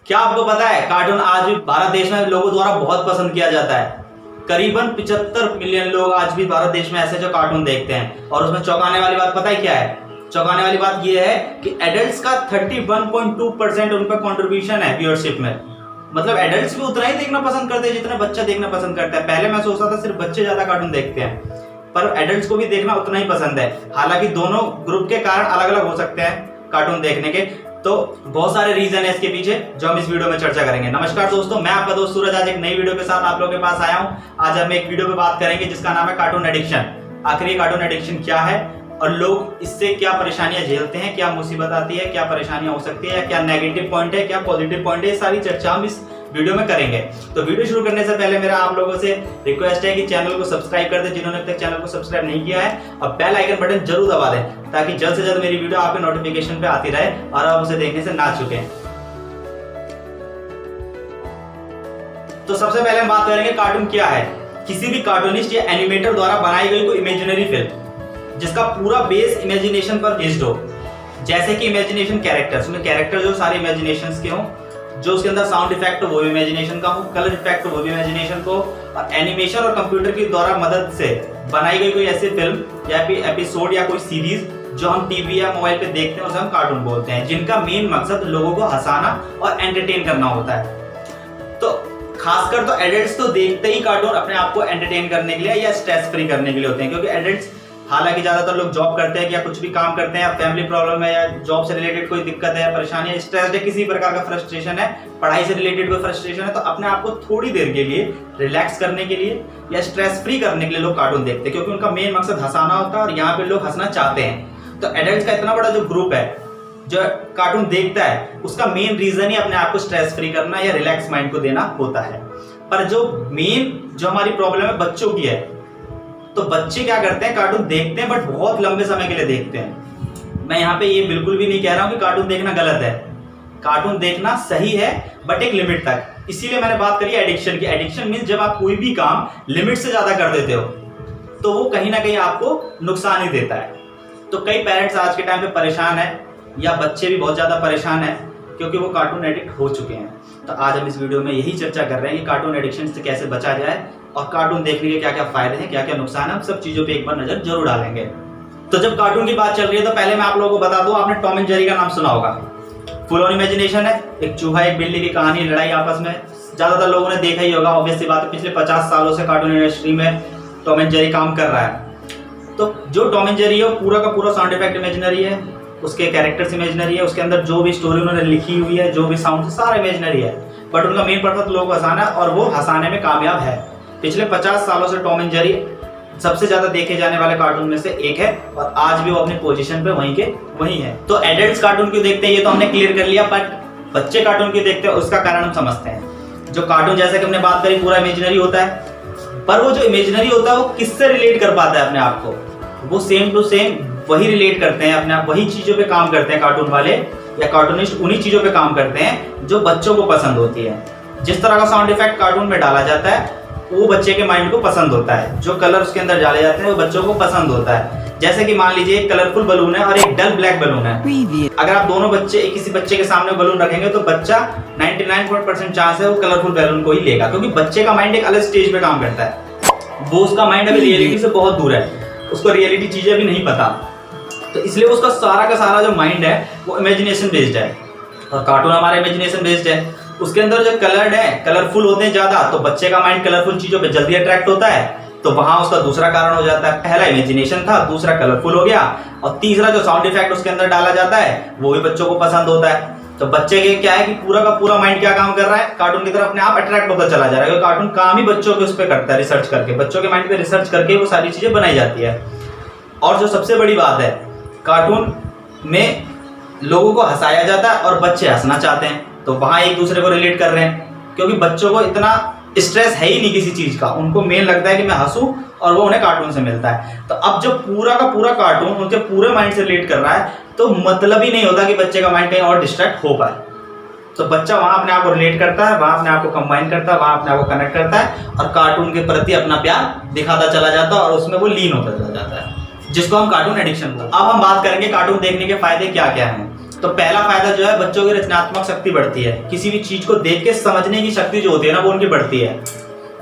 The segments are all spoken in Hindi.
क्या आपको पता है कार्टून आज भी भारत देश में लोगों द्वारा बहुत पसंद किया जाता है। करीबन 75 मिलियन लोग आज भी भारत देश में ऐसे जो कार्टून देखते हैं। और उसमें चौंकाने वाली बात पता है क्या है? चौंकाने वाली बात यह है कि एडल्ट्स का 31.2% उनका कंट्रीब्यूशन है व्यूअरशिप में। मतलब एडल्ट्स भी उतना ही देखना पसंद करते हैं जितना बच्चा देखना पसंद करता है। पहले मैं सोचता था सिर्फ बच्चे ज्यादा कार्टून देखते हैं, पर एडल्ट्स को भी देखना उतना ही पसंद है। हालांकि दोनों ग्रुप के कारण अलग अलग हो सकते हैं कार्टून देखने के, तो बहुत सारे रीजन है इसके पीछे जो हम इस वीडियो में चर्चा करेंगे। नमस्कार दोस्तों, मैं आपका दोस्त सूरज आज एक नई वीडियो के साथ आप लोगों के पास आया हूं। आज हम एक वीडियो पे बात करेंगे जिसका नाम है कार्टून एडिक्शन। आखिर ये कार्टून एडिक्शन क्या है और लोग इससे क्या परेशानियां झेलते हैं, क्या मुसीबत आती है, क्या परेशानियां हो सकती है, क्या नेगेटिव पॉइंट है, क्या पॉजिटिव पॉइंट है, सारी चर्चा हम इस वीडियो में करेंगे। तो वीडियो शुरू करने से पहले मेरा आप लोगों से रिक्वेस्ट है कि चैनल को सब्सक्राइब कर दें जिन्होंने अब तक चैनल को सब्सक्राइब नहीं किया है, और बेल आइकन बटन जरूर दबा दें ताकि जल्द से जल्द मेरी वीडियो आपके नोटिफिकेशन पे आती रहे और आप उसे देखने से ना चुकें। तो सबसे पहले हम बात करेंगे कार्टून क्या है। किसी भी कार्टूनिस्ट या एनिमेटर द्वारा बनाई गई कोई इमेजिनरी फिल्म जिसका पूरा बेस इमेजिनेशन पर बेस्ड हो। जैसे कि इमेजिनेशन कैरेक्टर्स में कैरेक्टर जो सारे इमेजिनेशंस के हों, जो उसके अंदर साउंड इफेक्ट हो वो भी इमेजिनेशन का हो, कलर इफेक्ट हो वो भी इमेजिनेशन को, और एनिमेशन और कंप्यूटर की द्वारा मदद से बनाई गई कोई ऐसी फिल्म या एपिसोड या कोई सीरीज जो हम टीवी या मोबाइल पे देखते हैं उसे हम कार्टून बोलते हैं, जिनका मेन मकसद लोगों को हंसाना और एंटरटेन करना होता है। तो खासकर तो एडल्ट्स तो देखते ही कार्टून अपने आप को एंटरटेन करने के लिए या स्ट्रेस फ्री करने के लिए होते हैं, क्योंकि एडल्ट्स हालांकि ज्यादातर लोग जॉब करते हैं या कुछ भी काम करते हैं, या फैमिली प्रॉब्लम है या जॉब से रिलेटेड कोई दिक्कत है, परेशानी है, स्ट्रेस है, किसी प्रकार का फ्रस्ट्रेशन है, पढ़ाई से रिलेटेड कोई फ्रस्ट्रेशन है, तो अपने आप को थोड़ी देर के लिए रिलैक्स करने के लिए या स्ट्रेस फ्री करने के लिए लोग कार्टून देखते हैं, क्योंकि उनका मेन मकसद हंसाना होता है और यहाँ पे लोग हंसना चाहते हैं। तो एडल्ट्स का इतना बड़ा जो ग्रुप है जो कार्टून देखता है उसका मेन रीजन ही अपने आप को स्ट्रेस फ्री करना या रिलैक्स माइंड को देना होता है। पर जो हमारी प्रॉब्लम है बच्चों की है, तो बच्चे क्या करते हैं, कार्टून देखते हैं बट बहुत लंबे समय के लिए देखते हैं। मैं यहाँ पे ये बिल्कुल भी नहीं कह रहा हूँ कि कार्टून देखना गलत है, कार्टून देखना सही है बट एक लिमिट तक। इसीलिए मैंने बात करी एडिक्शन की। एडिक्शन मीन्स जब आप कोई भी काम लिमिट से ज्यादा कर देते हो तो वो कहीं ना कहीं आपको नुकसान ही देता है। तो कई पेरेंट्स आज के टाइम पे परेशान है या बच्चे भी बहुत ज्यादा परेशान है क्योंकि वो कार्टून एडिक्ट हो चुके हैं। तो आज हम इस वीडियो में यही चर्चा कर रहे हैं कि कार्टून एडिक्शन से कैसे बचा जाए और कार्टून देखने के क्या क्या फायदे हैं, क्या क्या नुकसान है, हम सब चीजों पे एक बार नजर जरूर डालेंगे। तो जब कार्टून की बात चल रही है तो पहले मैं आप लोगों को बता दूं, आपने टॉम एंड जेरी का नाम सुना होगा। फुल ऑन इमेजिनेशन है, एक चूहा एक बिल्ली की कहानी, लड़ाई आपस में, ज्यादातर लोगों ने देखा ही होगा। ऑब्वियसली बात है, पिछले 50 सालों से कार्टून इंडस्ट्री में टॉम एंड जेरी काम कर रहा है। तो जो टॉम एंड जेरी है वो पूरा का पूरा साउंड इफेक्ट इमेजिनरी है, उसके कैरेक्टर्स इमेजिनरी है, उसके अंदर जो भी स्टोरी उन्होंने लिखी हुई है, जो भी साउंड सारा इमेजिनरी है, बट उनका मेन पर्पस लोगों को हंसाना और वो हंसाने में कामयाब है। पिछले 50 सालों से टॉम एंड जेरी सबसे ज्यादा देखे जाने वाले कार्टून में से एक है और आज भी वो अपनी पोजीशन पे वहीं है। तो एडल्ट्स कार्टून क्यों देखते हैं ये तो हमने क्लियर कर लिया, बट बच्चे कार्टून क्यों देखते हैं उसका कारण हम समझते हैं। जो कार्टून जैसे कि हमने बात करी पूरा इमेजिनरी होता है, पर वो जो इमेजिनरी होता है वो किससे रिलेट कर पाता है अपने आप को, वो सेम टू सेम वही रिलेट करते हैं अपने आप, वही चीजों पे काम करते हैं कार्टून वाले या कार्टूनिस्ट उन्हीं चीजों पे काम करते हैं जो बच्चों को पसंद होती है। जिस तरह का साउंड इफेक्ट कार्टून में डाला जाता है वो बच्चे के माइंड को पसंद होता है, जो कलर उसके अंदर डाले जाते हैं वो बच्चों को पसंद होता है। जैसे कि मान लीजिए एक कलरफुल बलून है और एक डल ब्लैक बलून है, अगर आप दोनों बच्चे किसी बच्चे के सामने बलून रखेंगे तो बच्चा 99% चांस है वो कलरफुल बैलून को ही लेगा, क्योंकि बच्चे का माइंड एक अलग स्टेज पे काम करता है। वो उसका माइंड अभी रियलिटी से बहुत दूर है, उसको रियलिटी चीजें भी नहीं पता, तो इसलिए उसका सारा का सारा जो माइंड है वो इमेजिनेशन बेस्ड है और कार्टून हमारा इमेजिनेशन बेस्ड है। उसके अंदर जो कलर्ड है, कलरफुल होते हैं ज्यादा, तो बच्चे का माइंड कलरफुल चीजों पे जल्दी अट्रैक्ट होता है, तो वहां उसका दूसरा कारण हो जाता है। पहला इमेजिनेशन था, दूसरा कलरफुल हो गया, और तीसरा जो साउंड इफेक्ट उसके अंदर डाला जाता है वो भी बच्चों को पसंद होता है। तो बच्चे के क्या है कि पूरा का पूरा माइंड क्या काम कर रहा है, कार्टून की तरफ अपने आप अट्रैक्ट होता चला जा रहा है, क्योंकि कार्टून काम ही बच्चों के उस पर करता है, रिसर्च करके बच्चों के माइंड पे रिसर्च करके वो सारी चीजें बनाई जाती है। और जो सबसे बड़ी बात है, कार्टून में लोगों को हंसाया जाता है और बच्चे हंसना चाहते हैं, तो वहां एक दूसरे को रिलेट कर रहे हैं, क्योंकि बच्चों को इतना स्ट्रेस है ही नहीं किसी चीज का, उनको मेन लगता है कि मैं हंसूं और वो उन्हें कार्टून से मिलता है। तो अब जो पूरा का पूरा कार्टून उनके पूरे माइंड से रिलेट कर रहा है तो मतलब ही नहीं होता कि बच्चे का माइंड कहीं और डिस्ट्रैक्ट हो पाए। तो बच्चा वहां अपने आप को रिलेट करता है, वहां अपने आप को कंबाइन करता है, वहां अपने आप को कनेक्ट करता है और कार्टून के प्रति अपना प्यार दिखाता चला जाता है और उसमें वो लीन होता चला जाता है, जिसको हम कार्टून एडिक्शन बोलते हैं। अब हम बात करेंगे कार्टून देखने के फायदे क्या क्या हैं। तो पहला फायदा जो है, बच्चों की रचनात्मक शक्ति बढ़ती है। किसी भी चीज को देख के समझने की शक्ति जो होती है ना, वो उनकी बढ़ती है।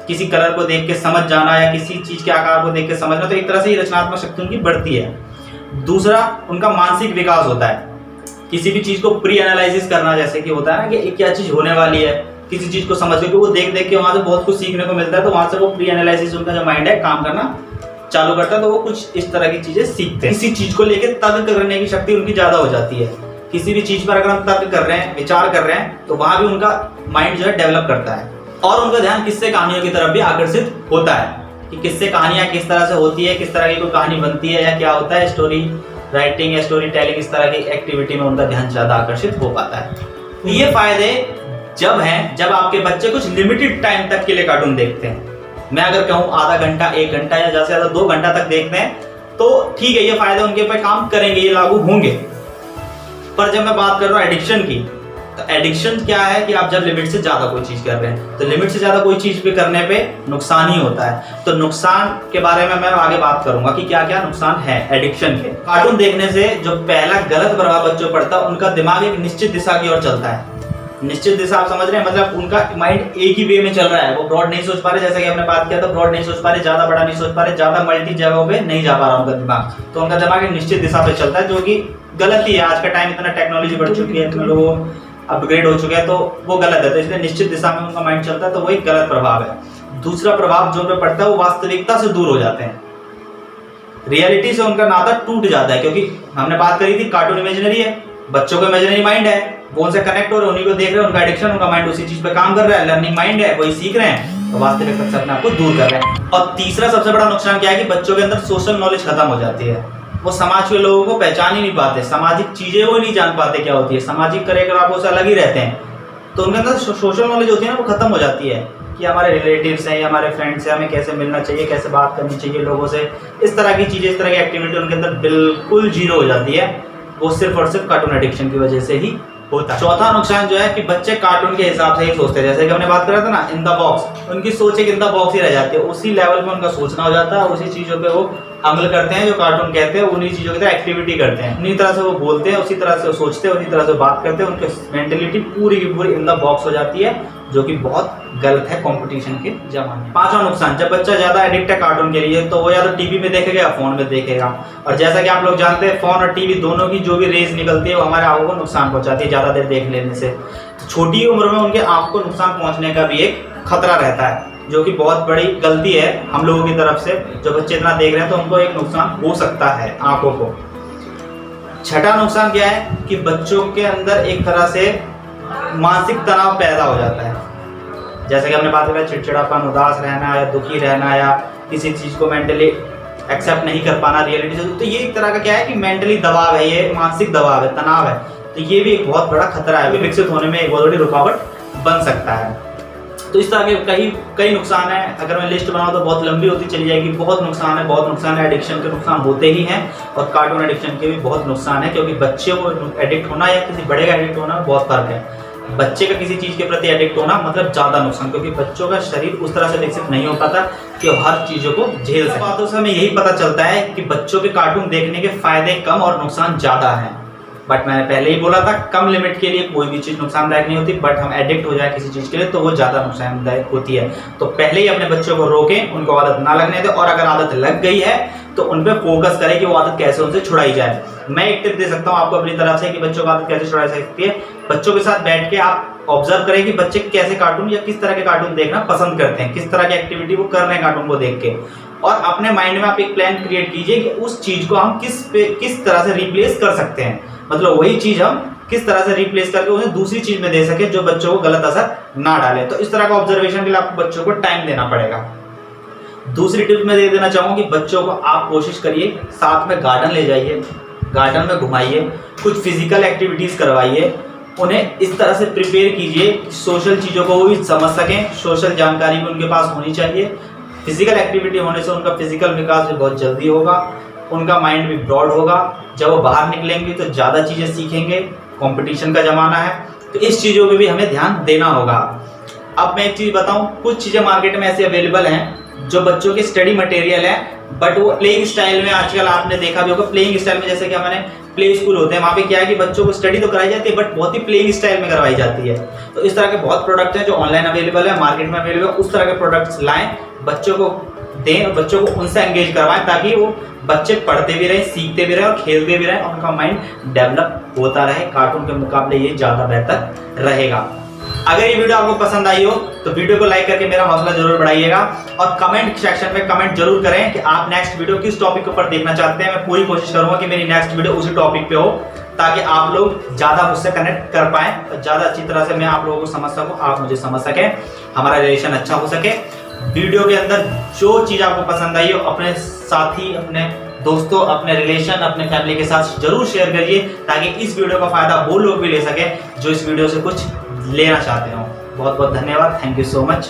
किसी कलर को देख के समझ जाना या किसी चीज के आकार को देख के समझना, तो एक तरह से ये रचनात्मक शक्ति उनकी बढ़ती है। दूसरा, उनका मानसिक विकास होता है। किसी भी चीज को प्री एनालिसिस करना, जैसे कि होता है ना कि क्या चीज होने वाली है, किसी चीज को समझ के वो देख देख के वहां से बहुत कुछ सीखने को मिलता है, तो वहां से वो प्री एनालिसिस, उनका जो माइंड है काम करना चालू करता है, तो वो कुछ इस तरह की चीजें सीखते हैं। किसी चीज को लेकर तर्क करने की शक्ति उनकी ज्यादा हो जाती है। किसी भी चीज पर अगर हम तर्क कर रहे हैं, विचार कर रहे हैं, तो वहां भी उनका माइंड जो है डेवलप करता है। और उनका ध्यान किस्से कहानियों की तरफ भी आकर्षित होता है कि किस्से कहानियां किस तरह से होती है, किस तरह की कोई कहानी बनती है या क्या होता है, स्टोरी राइटिंग या स्टोरी टेलिंग, इस तरह की एक्टिविटी में उनका ध्यान ज्यादा आकर्षित हो पाता है। तो ये फायदे जब हैं जब आपके बच्चे कुछ लिमिटेड टाइम तक के लिए कार्टून देखते हैं। मैं अगर कहूँ आधा घंटा, 1 घंटा या ज्यादा से ज्यादा 2 घंटा तक देखते हैं, तो ठीक है, ये फायदे उनके पे काम करेंगे, ये लागू होंगे। पर जब मैं बात कर रहा हूँ एडिक्शन की, तो एडिक्शन क्या है कि आप जब लिमिट से ज्यादा कोई चीज कर रहे हैं, तो लिमिट से ज्यादा कोई चीज पे करने पे नुकसान ही होता है। तो नुकसान के बारे में मैं आगे बात करूंगा कि क्या क्या नुकसान है एडिक्शन के। कार्टून देखने से जो पहला गलत प्रभाव बच्चों पर पड़ता है, उनका दिमाग एक निश्चित दिशा की ओर चलता है। निश्चित दिशा आप समझ रहे हैं, मतलब उनका माइंड एक ही वे में चल रहा है, वो ब्रॉड नहीं सोच पा रहे, जैसे कि हमने बात किया था, ब्रॉड नहीं सोच पा रहे, ज्यादा बड़ा नहीं सोच पा रहे, ज्यादा मल्टी जगहों पे नहीं जा पा रहा उनका दिमाग। तो उनका दिमाग एक निश्चित दिशा पे चलता है, जो कि गलत ही है। आज का टाइम इतना टेक्नोलॉजी बढ़ चुकी है, इतने लोग अपग्रेड हो चुके हैं, तो वो गलत है। तो इसलिए निश्चित दिशा में उनका माइंड चलता है, तो वो एक गलत प्रभाव है। दूसरा प्रभाव जो उन पर पड़ता है, वो वास्तविकता से दूर हो जाते हैं। रियलिटी से उनका नाता टूट जाता है, क्योंकि हमने बात करी थी कार्टून इमेजिनरी है, बच्चों का इमेजिनरी माइंड है, वो उनसे कनेक्ट हो रहे हैं, उन्हीं को देख रहे हैं, उनका एडिक्शन, उनका माइंड उसी चीज पे काम कर रहा है, लर्निंग माइंड है, वही सीख रहे हैं, तो वास्तविकता से अपने आप को दूर कर रहे हैं। और तीसरा सबसे बड़ा नुकसान क्या है कि बच्चों के अंदर सोशल नॉलेज खत्म हो जाती है। वो समाज के लोगों को पहचान ही नहीं पाते, सामाजिक चीजें वो नहीं जान पाते क्या होती है, सामाजिक क्रियाकलापों से अलग ही रहते हैं। तो उनके अंदर सोशल नॉलेज होती है ना, वो खत्म हो जाती है कि हमारे रिलेटिव्स हैं या हमारे फ्रेंड्स हैं, हमें कैसे मिलना चाहिए, कैसे बात करनी चाहिए लोगों से, इस तरह की चीजें, इस तरह की एक्टिविटी उनके अंदर बिल्कुल जीरो हो जाती है। वो सिर्फ और सिर्फ कार्टून एडिक्शन की वजह से ही होता है। चौथा नुकसान जो है कि बच्चे कार्टून के हिसाब से ही सोचते हैं, जैसे कि हमने बात करा था ना, इन द बॉक्स, उनकी सोच एक इन द बॉक्स ही रह जाती है, उसी लेवल में उनका सोचना हो जाता है, उसी चीजों पे वो अमल करते हैं जो कार्टून कहते हैं, उन्हीं चीजों की तरह एक्टिविटी करते हैं, उन्हीं तरह से वो बोलते हैं, उसी तरह से वो सोचते हैं, उसी तरह से बात करते हैं, उनकी मेंटेलिटी पूरी की पूरी इन द बॉक्स हो जाती है, जो कि बहुत गलत है कंपटीशन के जमाने में। पांचवा नुकसान, जब बच्चा ज्यादा एडिक्ट है कार्टून के लिए, तो वो या तो टीवी में देखेगा या फोन में देखेगा, और जैसा कि आप लोग जानते हैं, फोन और टीवी दोनों की जो भी रेज निकलती है, वो हमारे आंखों को नुकसान पहुंचाती है ज्यादा देर देख लेने से। तो छोटी उम्र में उनके आंखों को नुकसान पहुंचने का भी एक खतरा रहता है, जो कि बहुत बड़ी गलती है हम लोगों की तरफ से। जो बच्चे इतना देख रहे हैं, तो उनको एक नुकसान हो सकता है आंखों को। छठा नुकसान क्या है कि बच्चों के अंदर एक तरह से मानसिक तनाव पैदा हो जाता है, जैसे कि हमने बात करा, चिड़चिड़ापन, उदास रहना या दुखी रहना या किसी चीज को मेंटली एक्सेप्ट नहीं कर पाना रियलिटी से। तो ये एक तरह का क्या है कि मेंटली दबाव है, ये मानसिक दबाव है, तनाव है। तो ये भी एक बहुत बड़ा खतरा है, विकसित होने में एक बहुत बड़ी रुकावट बन सकता है। तो इस तरह के कई नुकसान है। अगर मैं लिस्ट बनाऊं तो बहुत लंबी होती चली जाएगी। बहुत नुकसान है, बहुत नुकसान है। एडिक्शन के नुकसान होते ही हैं, और कार्टून एडिक्शन के भी बहुत नुकसान है, क्योंकि बच्चे को एडिक्ट होना या किसी बड़े का एडिक्ट होना बहुत फर्क है। बच्चे का किसी चीज के प्रति एडिक्ट होना मतलब ज्यादा नुकसान, क्योंकि बच्चों का शरीर उस तरह से विकसित नहीं हो पाता कि वो हर चीजों को झेल सके। बातों से हमें यही पता चलता है कि बच्चों के कार्टून देखने के फायदे कम और नुकसान ज्यादा हैं। बट मैंने पहले ही बोला था, कम लिमिट के लिए कोई भी चीज नुकसानदायक नहीं होती, बट हम एडिक्ट हो जाए किसी चीज के लिए तो वो ज्यादा नुकसानदायक होती है। तो पहले ही अपने बच्चों को रोकें, उनको आदत ना लगने दें, और अगर आदत लग गई है तो उन पर फोकस करें कि वो आदत कैसे उनसे छुड़ाई जाए। मैं एक टिप दे सकता हूँ आपको अपनी तरफ से कि बच्चों को आदत कैसे छुड़ाई सकती है। बच्चों के साथ बैठ के आप ऑब्जर्व करें कि बच्चे कैसे कार्टून या किस तरह के कार्टून देखना पसंद करते हैं, किस तरह की एक्टिविटी वो कर रहे हैं कार्टून को देख के, और अपने माइंड में आप एक प्लान क्रिएट कीजिए कि उस चीज को हम किस तरह से रिप्लेस कर सकते हैं। मतलब वही चीज हम किस तरह से रिप्लेस करके उन्हें दूसरी चीज में दे सके जो बच्चों को गलत असर ना डाले। तो इस तरह का ऑब्जर्वेशन के लिए आपको बच्चों को टाइम देना पड़ेगा। दूसरी टिप मैं दे देना चाहूंगा कि बच्चों को आप कोशिश करिए साथ में गार्डन ले जाइए, गार्डन में घुमाइए, कुछ फिजिकल एक्टिविटीज करवाइए, उन्हें इस तरह से प्रिपेयर कीजिए कि सोशल चीज़ों को वो भी समझ सकें, सोशल जानकारी भी उनके पास होनी चाहिए। फिजिकल एक्टिविटी होने से उनका फिजिकल विकास भी बहुत जल्दी होगा, उनका माइंड भी ब्रॉड होगा। जब वो बाहर निकलेंगे तो ज़्यादा चीज़ें सीखेंगे, कंपटीशन का ज़माना है, तो इस चीज़ों पे भी हमें ध्यान देना होगा। अब मैं एक चीज़ बताऊं, कुछ चीज़ें मार्केट में ऐसी अवेलेबल हैं जो बच्चों के स्टडी मटेरियल है बट वो प्लेइंग स्टाइल में आजकल आपने देखा भी होगा, प्लेइंग स्टाइल में जैसे कि हमारे प्ले स्कूल होते हैं, वहाँ पे क्या है कि बच्चों को स्टडी तो कराई जाती है बट बहुत ही प्लेइंग स्टाइल में करवाई जाती है। तो इस तरह के बहुत प्रोडक्ट हैं जो ऑनलाइन अवेलेबल है, मार्केट में अवेलेबल है, उस तरह के प्रोडक्ट्स लाएं, बच्चों को दें और बच्चों को उनसे एंगेज करवाएं ताकि वो बच्चे पढ़ते भी रहें, सीखते भी रहें और खेलते भी रहें और उनका माइंड डेवलप होता रहे। कार्टून के मुकाबले ये ज़्यादा बेहतर रहेगा। अगर ये वीडियो आपको पसंद आई हो तो वीडियो को लाइक करके मेरा हौसला जरूर बढ़ाइएगा और कमेंट सेक्शन में कमेंट जरूर करें कि आप नेक्स्ट वीडियो किस टॉपिक के ऊपर देखना चाहते हैं। मैं पूरी कोशिश करूंगा कि मेरी नेक्स्ट वीडियो उसी टॉपिक पे हो ताकि आप लोग ज़्यादा मुझसे कनेक्ट कर पाएं और ज़्यादा अच्छी तरह से मैं आप लोगों को समझ सकूं, आप मुझे समझ सकें, हमारा रिलेशन अच्छा हो सके। वीडियो के अंदर जो चीज़ आपको पसंद आई हो अपने साथी, अपने दोस्तों, अपने रिलेशन, अपने फैमिली के साथ जरूर शेयर करिए ताकि इस वीडियो का फायदा वो लोग भी ले सकें जो इस वीडियो से कुछ लेना चाहते हो। बहुत बहुत धन्यवाद। Thank you so much.